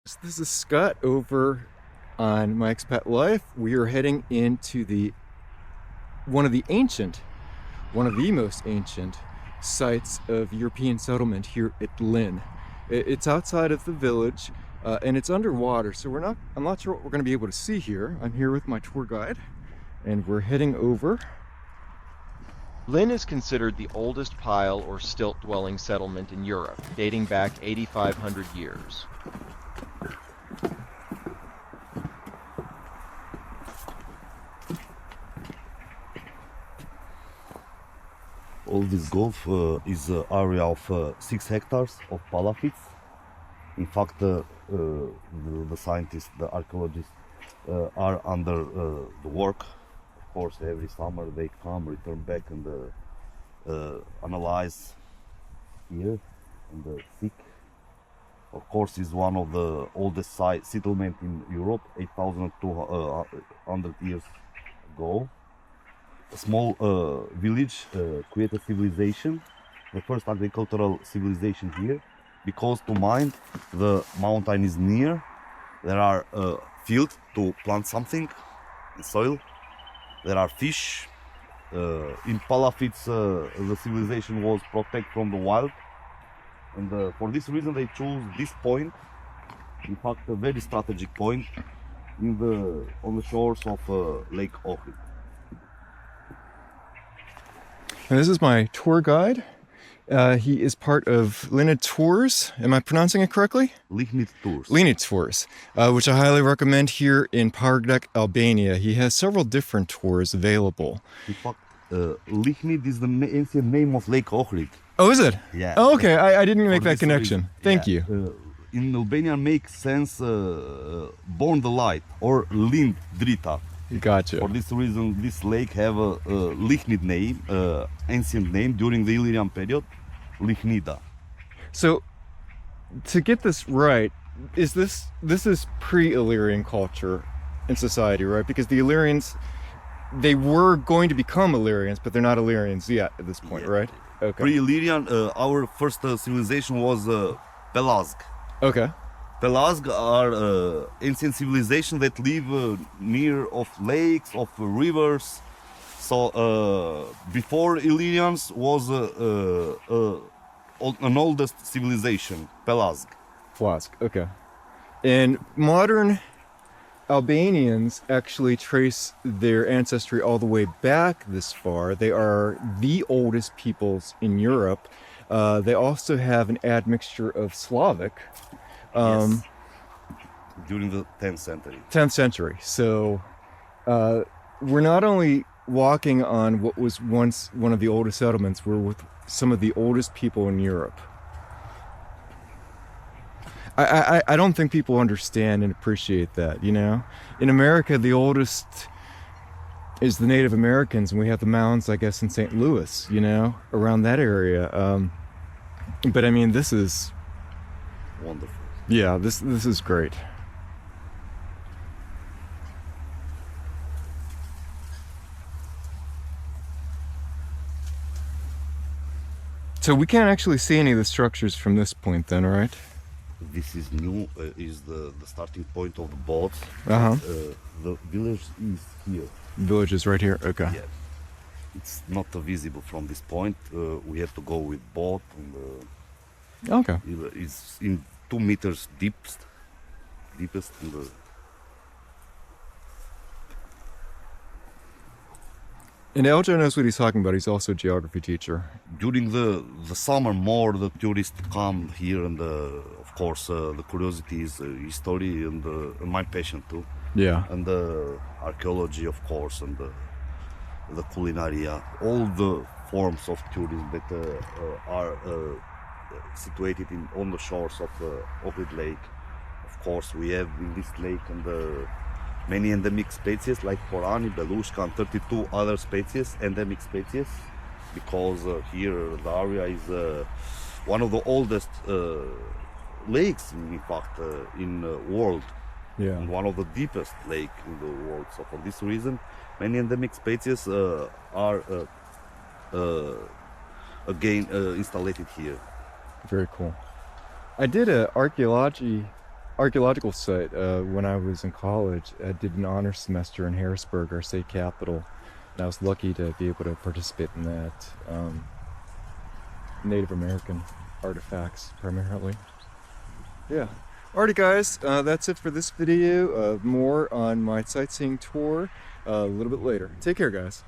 So this is Scott over on my Expat Life. We are heading into one of the most ancient sites of European settlement here at Lynn. It's outside of the village and it's underwater, so I'm not sure what we're going to be able to see here. I'm here with my tour guide and we're heading over. Lynn is considered the oldest pile or stilt-dwelling settlement in Europe, dating back 8,500 years. All this gulf is an area of 6 hectares of palafits. In fact, the scientists, the archaeologists are under the work. Of course, every summer they come, return back and analyze here and the sick. Of course, is one of the oldest settlement in Europe, 8,200 years ago. A small village created civilization, the first agricultural civilization here, because to mine the mountain is near. There are fields to plant something in soil. There are fish. In Palafits, the civilization was protected from the wild, and for this reason they chose this point. In fact, a very strategic point on the shores of Lake Ohrid. And this is my tour guide. He is part of Lihnid Tours. Am I pronouncing it correctly? Lihnid Tours. Lihnid Tours, which I highly recommend here in Pogradec, Albania. He has several different tours available. In fact, Lihnid is the ancient name of Lake Ohrid. Oh, is it? Yeah. Oh, okay. I didn't make that connection. Thank you. In Albanian makes sense born the light or Lind Drita. Gotcha. For this reason, this lake have a Lihnid name, ancient name during the Illyrian period, Lihnida. So, to get this right, this is pre-Illyrian culture and society, right? Because the Illyrians, they were going to become Illyrians, but they're not Illyrians yet at this point, right? Okay. Pre-Illyrian, our first civilization was Pelasgi. Okay. Pelasgi are ancient civilization that live near of lakes, of rivers. So before Illyrians was an oldest civilization, Pelasgi. Pelasgi, okay. And modern Albanians actually trace their ancestry all the way back this far. They are the oldest peoples in Europe. They also have an admixture of Slavic. Yes. During the 10th century. 10th century. So we're not only walking on what was once one of the oldest settlements, we're with some of the oldest people in Europe. I don't think people understand and appreciate that, you know? In America, the oldest is the Native Americans, and we have the mounds, I guess, in St. Louis, you know, around that area. But I mean, this is wonderful. Yeah, this is great. So we can't actually see any of the structures from this point then, right? This is new, is the starting point of the boat. Uh-huh. The village is here. Village is right here, okay. Yeah. It's not visible from this point. We have to go with boat. And, okay. It's in 2 meters deepest in the... And Eljo knows what he's talking about. He's also a geography teacher. During the summer, more the tourists come here, and of course the curiosity is history and my passion too. Yeah. And the archaeology, of course, and the culinary, all the forms of tourism that are situated on the shores of Ohrid Lake. Of course, we have in this lake and many endemic species like Korani, Belushka, and 32 other species, endemic species, because here the area is one of the oldest lakes, in fact, in the world. Yeah. And one of the deepest lake in the world. So for this reason, many endemic species are again installed here. Very cool. I did an archaeology archaeological site when I was in college. I did an honor semester in Harrisburg, our state capital, and I was lucky to be able to participate in that. Native American artifacts primarily. Yeah. Alrighty guys, that's it for this video. More on my sightseeing tour a little bit later. Take care guys.